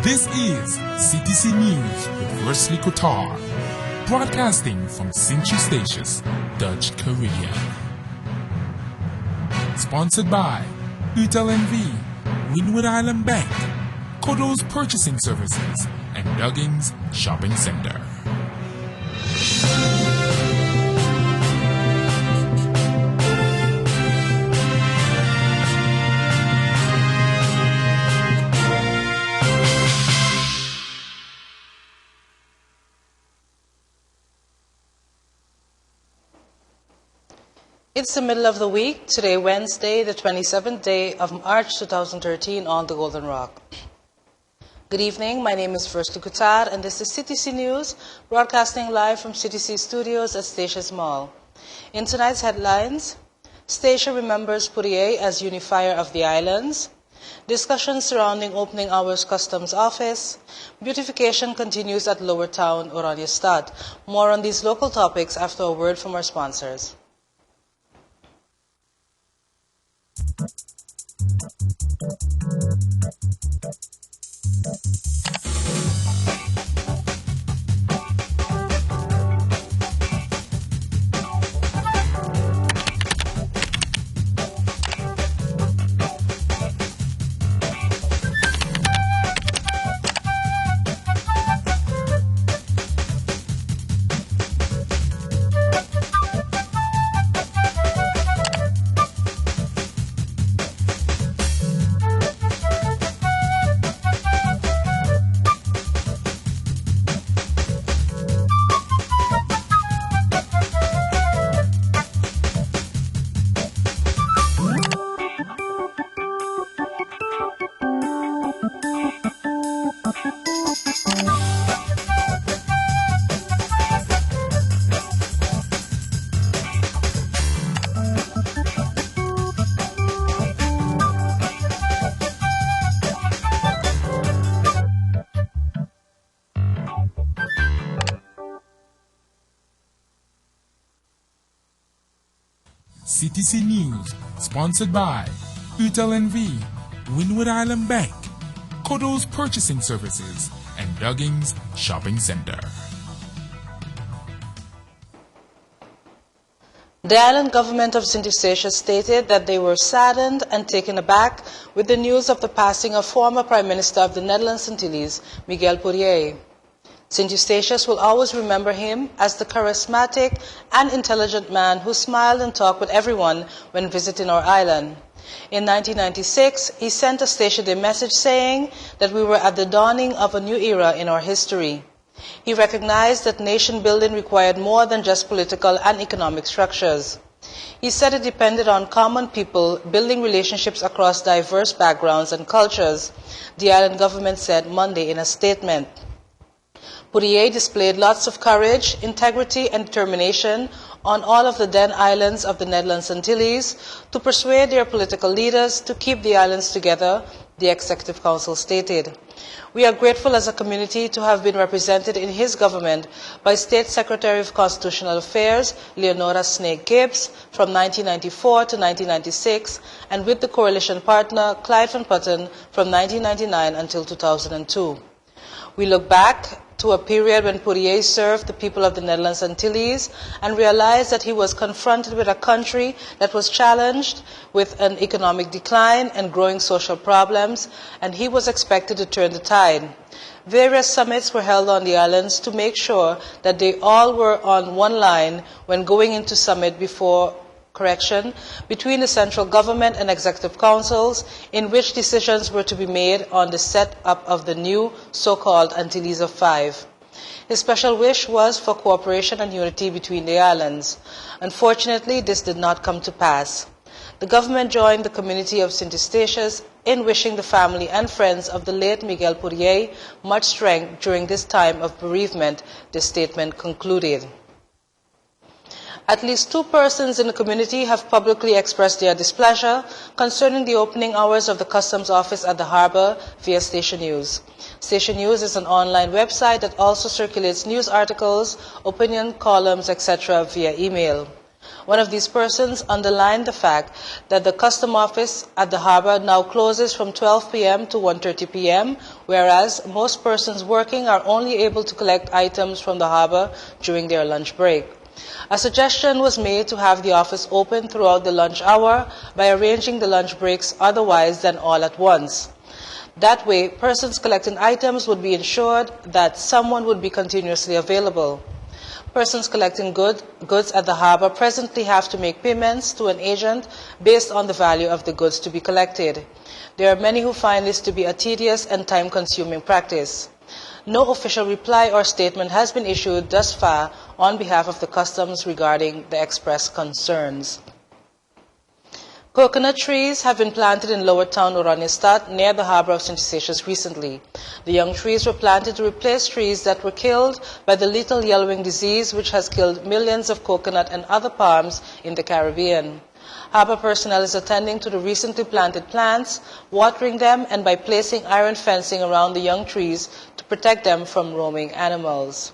This is CTC News with Wesley Kotar, broadcasting from Sint-Eustatius, Dutch Korea. Sponsored by Utel NV, Wynwood Island Bank, Kodo's Purchasing Services, and Duggins Shopping Center. It's the middle of the week, today Wednesday, the 27th day of March 2013 on the Golden Rock. Good evening, my name is Wesley Kotar and this is CTC News, broadcasting live from CTC Studios at Statius Mall. In tonight's headlines, Statia remembers Poirier as unifier of the islands, discussions surrounding opening hours customs office, beautification continues at Lower Town, Oranjestad. More on these local topics after a word from our sponsors. CTC News, sponsored by Utel NV, Wynwood Island Bank, Kodo's Purchasing Services, and Duggins Shopping Center. The island government of Sint-Eustatius stated that they were saddened and taken aback with the news of the passing of former Prime Minister of the Netherlands Antilles, Miguel Poirier. Sint-Eustatius will always remember him as the charismatic and intelligent man who smiled and talked with everyone when visiting our island. In 1996, he sent a Statia Day message saying that we were at the dawning of a new era in our history. He recognized that nation building required more than just political and economic structures. He said it depended on common people building relationships across diverse backgrounds and cultures, the island government said Monday in a statement. Poirier displayed lots of courage, integrity, and determination on all of the then islands of the Netherlands Antilles to persuade their political leaders to keep the islands together, the Executive Council stated. We are grateful as a community to have been represented in his government by State Secretary of Constitutional Affairs, Leonora Snake Gibbs, from 1994 to 1996, and with the coalition partner, Clyde Van Putten, from 1999 until 2002. We look back to a period when Poirier served the people of the Netherlands Antilles and realized that he was confronted with a country that was challenged with an economic decline and growing social problems, and he was expected to turn the tide. Various summits were held on the islands to make sure that they all were on one line when going into summit between the central government and executive councils, in which decisions were to be made on the set-up of the new so-called Antilles of Five. His special wish was for cooperation and unity between the islands. Unfortunately, this did not come to pass. The government joined the community of Sint-Eustatius in wishing the family and friends of the late Miguel Poirier much strength during this time of bereavement, the statement concluded. At least 2 persons in the community have publicly expressed their displeasure concerning the opening hours of the customs office at the harbor via Station News. Station News is an online website that also circulates news articles, opinion columns, etc. via email. One of these persons underlined the fact that the custom office at the harbor now closes from 12 p.m. to 1:30 p.m., whereas most persons working are only able to collect items from the harbor during their lunch break. A suggestion was made to have the office open throughout the lunch hour by arranging the lunch breaks otherwise than all at once. That way, persons collecting items would be ensured that someone would be continuously available. Persons collecting goods at the harbor presently have to make payments to an agent based on the value of the goods to be collected. There are many who find this to be a tedious and time-consuming practice. No official reply or statement has been issued thus far on behalf of the customs regarding the expressed concerns. Coconut trees have been planted in Lower Town, Oranjestad, near the harbor of St. Eustatius recently. The young trees were planted to replace trees that were killed by the lethal yellowing disease which has killed millions of coconut and other palms in the Caribbean. Harbor personnel is attending to the recently planted plants, watering them, and by placing iron fencing around the young trees to protect them from roaming animals.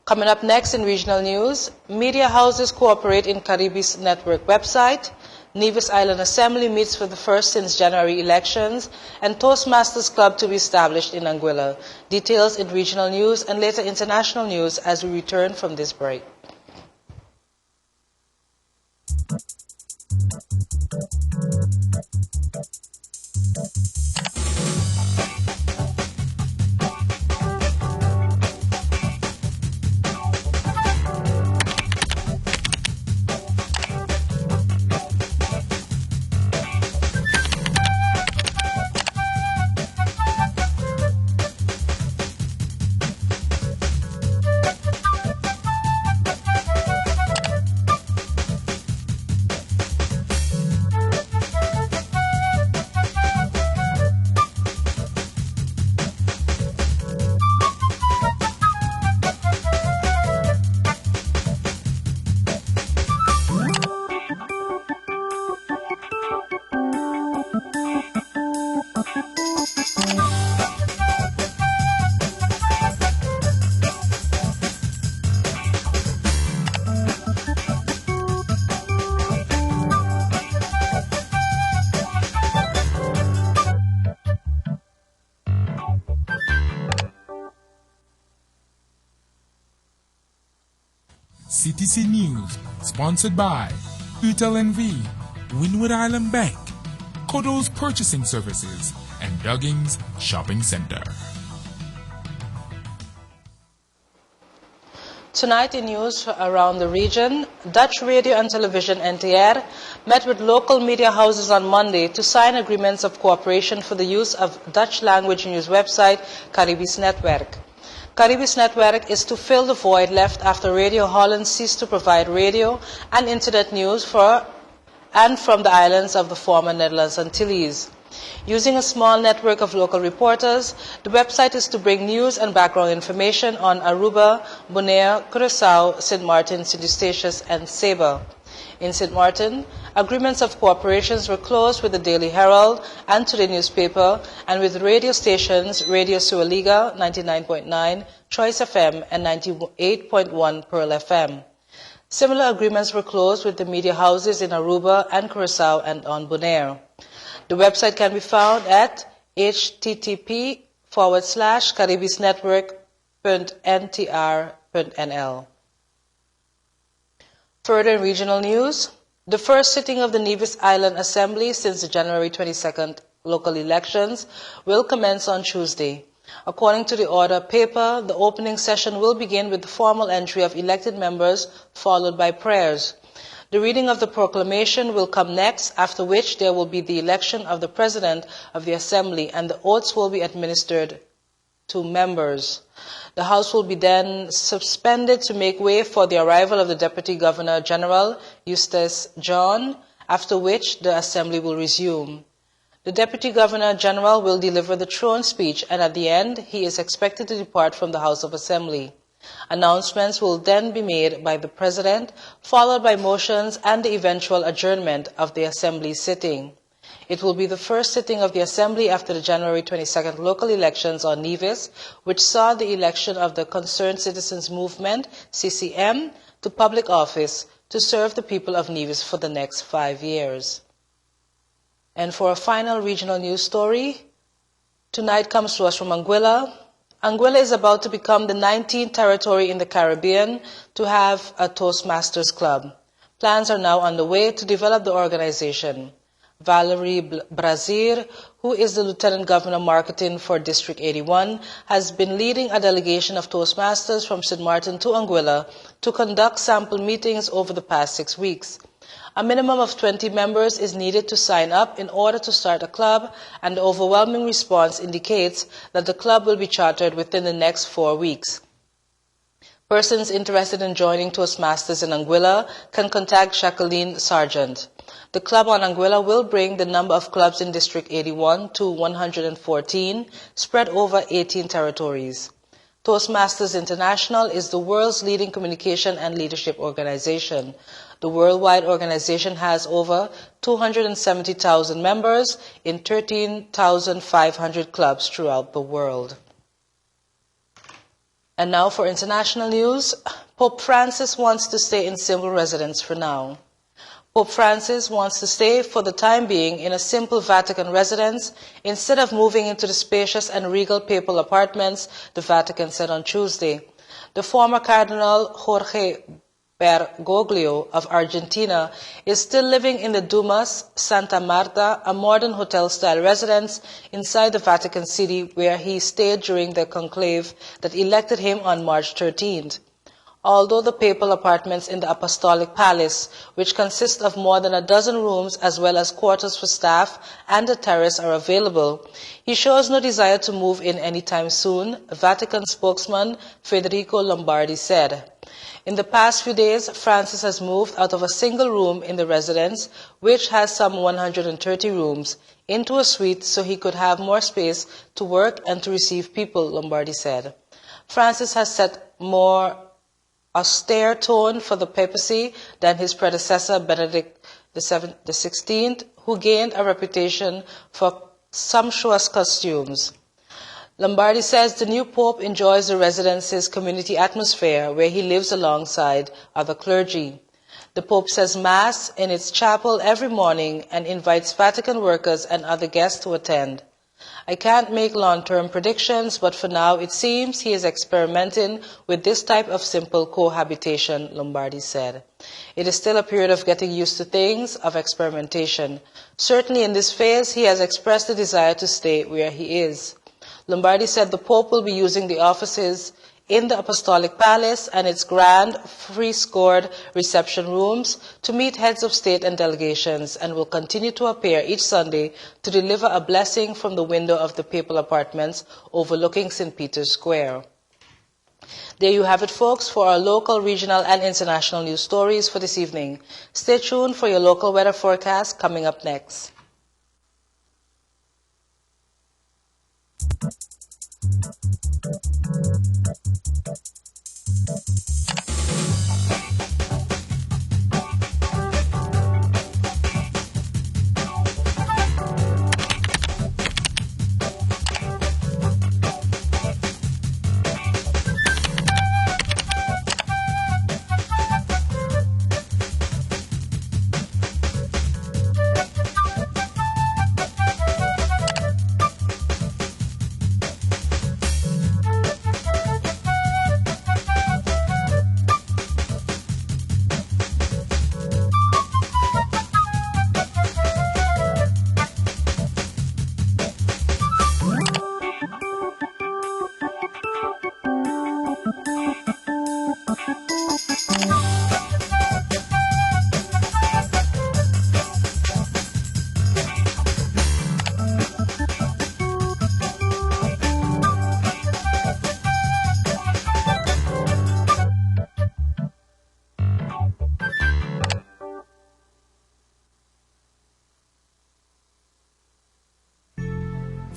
Coming up next in regional news, media houses cooperate in Caribbe's network website, Nevis Island Assembly meets for the first since January elections, and Toastmasters Club to be established in Anguilla. Details in regional news and later international news as we return from this break. CTC-News, sponsored by UTLNV, Windward Island Bank, Kodo's Purchasing Services, and Duggins Shopping Center. Tonight in news around the region, Dutch Radio and Television NTR met with local media houses on Monday to sign agreements of cooperation for the use of Dutch language news website Caribbe's Netwerk. Caribbe's Netwerk is to fill the void left after Radio Holland ceased to provide radio and internet news for and from the islands of the former Netherlands Antilles. Using a small network of local reporters, the website is to bring news and background information on Aruba, Bonaire, Curaçao, St. Martin, St. Eustatius, and Saba. In St. Martin, agreements of cooperation were closed with the Daily Herald and Today newspaper and with radio stations Radio Sualiga 99.9, Choice FM, and 98.1 Pearl FM. Similar agreements were closed with the media houses in Aruba and Curaçao and on Bonaire. The website can be found at http://caribbeesnetwork.ntr.nl. Further in regional news, the first sitting of the Nevis Island Assembly since the January 22nd local elections will commence on Tuesday. According to the order paper, the opening session will begin with the formal entry of elected members, followed by prayers. The reading of the proclamation will come next, after which there will be the election of the President of the Assembly and the oaths will be administered to members. The House will be then suspended to make way for the arrival of the Deputy Governor General, Eustace John, after which the Assembly will resume. The Deputy Governor General will deliver the throne speech and at the end he is expected to depart from the House of Assembly. Announcements will then be made by the President, followed by motions and the eventual adjournment of the Assembly sitting. It will be the first sitting of the Assembly after the January 22nd local elections on Nevis, which saw the election of the Concerned Citizens Movement, CCM, to public office to serve the people of Nevis for the next 5 years. And for a final regional news story, tonight comes to us from Anguilla. Anguilla is about to become the 19th territory in the Caribbean to have a Toastmasters Club. Plans are now underway to develop the organization. Valerie Brazier, who is the Lieutenant Governor Marketing for District 81, has been leading a delegation of Toastmasters from St. Martin to Anguilla to conduct sample meetings over the past 6 weeks. A minimum of 20 members is needed to sign up in order to start a club, and the overwhelming response indicates that the club will be chartered within the next 4 weeks. Persons interested in joining Toastmasters in Anguilla can contact Jacqueline Sargent. The club on Anguilla will bring the number of clubs in District 81 to 114, spread over 18 territories. Toastmasters International is the world's leading communication and leadership organization. The worldwide organization has over 270,000 members in 13,500 clubs throughout the world. And now for international news, Pope Francis wants to stay in simple residence for now. Pope Francis wants to stay for the time being in a simple Vatican residence instead of moving into the spacious and regal papal apartments, the Vatican said on Tuesday. The former Cardinal Jorge Bergoglio of Argentina is still living in the Dumas Santa Marta, a modern hotel-style residence inside the Vatican City where he stayed during the conclave that elected him on March 13th. Although the papal apartments in the Apostolic Palace, which consist of more than a dozen rooms as well as quarters for staff and a terrace, are available, he shows no desire to move in anytime soon, Vatican spokesman Federico Lombardi said. In the past few days, Francis has moved out of a single room in the residence, which has some 130 rooms, into a suite so he could have more space to work and to receive people, Lombardi said. Francis has set more austere tone for the papacy than his predecessor Benedict XVI, who gained a reputation for sumptuous costumes. Lombardi says the new pope enjoys the residence's community atmosphere where he lives alongside other clergy. The pope says Mass in its chapel every morning and invites Vatican workers and other guests to attend. I can't make long-term predictions, but for now it seems he is experimenting with this type of simple cohabitation, Lombardi said. It is still a period of getting used to things, of experimentation. Certainly in this phase, he has expressed a desire to stay where he is. Lombardi said the Pope will be using the offices in the Apostolic Palace and its grand, frescoed reception rooms to meet heads of state and delegations, and will continue to appear each Sunday to deliver a blessing from the window of the papal apartments overlooking St. Peter's Square. There you have it, folks, for our local, regional, and international news stories for this evening. Stay tuned for your local weather forecast coming up next.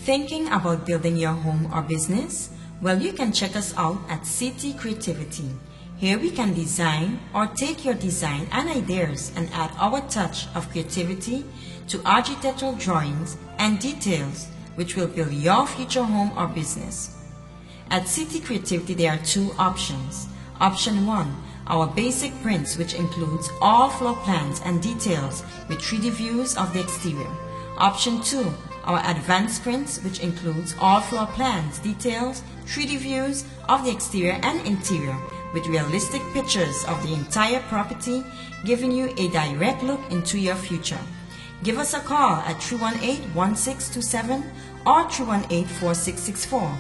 Thinking about building your home or business? Well, you can check us out at City Creativity. Here we can design or take your design and ideas and add our touch of creativity to architectural drawings and details which will build your future home or business. At City Creativity there are two options. Option 1, our basic prints, which includes all floor plans and details with 3D views of the exterior. Option 2, our advanced prints, which includes all floor plans, details, 3D views of the exterior and interior with realistic pictures of the entire property, giving you a direct look into your future. Give us a call at 318-1627 or 318-4664.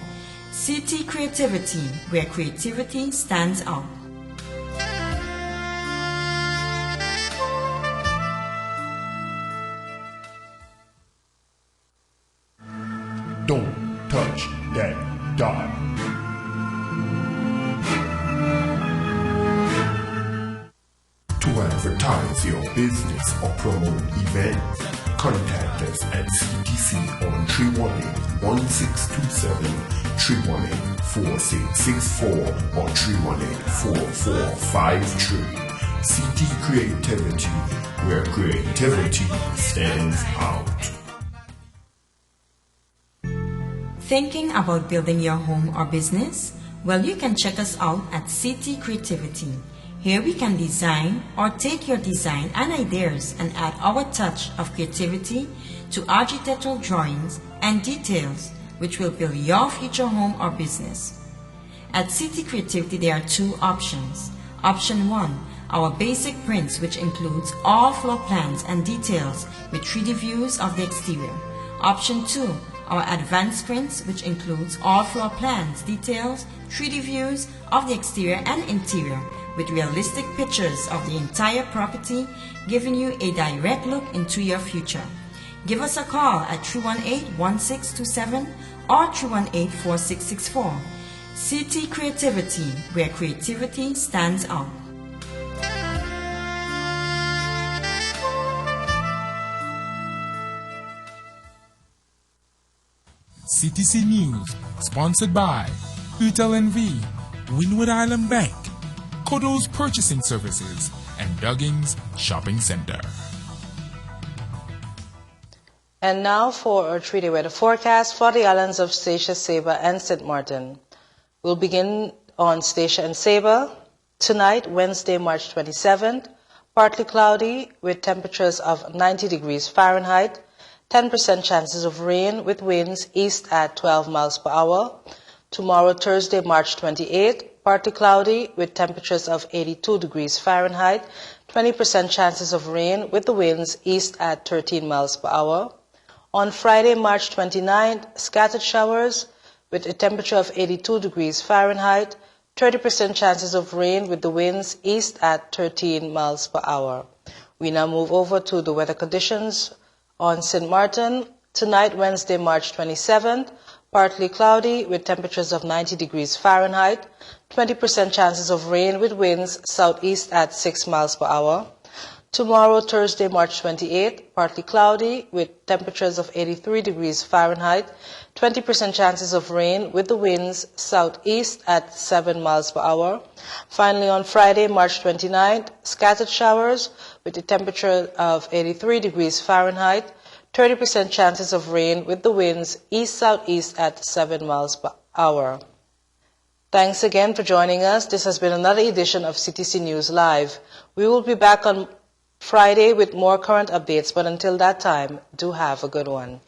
CT Creativity, where creativity stands out. Don't touch that dot. To advertise your business or promote events, contact us at CTC on 318-1627, 318-4664 or 318-4453. CT Creativity, where creativity stands out. Thinking about building your home or business? Well, you can check us out at CT Creativity. Here we can design or take your design and ideas and add our touch of creativity to architectural drawings and details which will build your future home or business. At CT Creativity there are two options. Option 1, our basic prints, which includes all floor plans and details with 3D views of the exterior. Option 2, our advanced prints, which includes all floor plans, details, 3D views of the exterior and interior with realistic pictures of the entire property, giving you a direct look into your future. Give us a call at 318-1627 or 318-4664. CT Creativity, where creativity stands out. CTC-News, sponsored by UTLNV, Windward Island Bank, Kodo's Purchasing Services, and Duggins Shopping Center. And now for our 3-day weather forecast for the islands of Statia, Saba, and St. Martin. We'll begin on Statia and Saba. Tonight, Wednesday, March 27th, partly cloudy with temperatures of 90 degrees Fahrenheit, 10% chances of rain with winds east at 12 miles per hour. Tomorrow, Thursday, March 28th, partly cloudy with temperatures of 82 degrees Fahrenheit, 20% chances of rain with the winds east at 13 miles per hour. On Friday, March 29th, scattered showers with a temperature of 82 degrees Fahrenheit, 30% chances of rain with the winds east at 13 miles per hour. We now move over to the weather conditions on St. Martin. Tonight, Wednesday, March 27th, partly cloudy with temperatures of 90 degrees Fahrenheit, 20% chances of rain with winds southeast at 6 miles per hour. Tomorrow, Thursday, March 28th, partly cloudy with temperatures of 83 degrees Fahrenheit, 20% chances of rain with the winds southeast at 7 miles per hour. Finally, on Friday, March 29th, scattered showers with a temperature of 83 degrees Fahrenheit, 30% chances of rain with the winds east-southeast at 7 miles per hour. Thanks again for joining us. This has been another edition of CTC News Live. We will be back on Friday with more current updates, but until that time, do have a good one.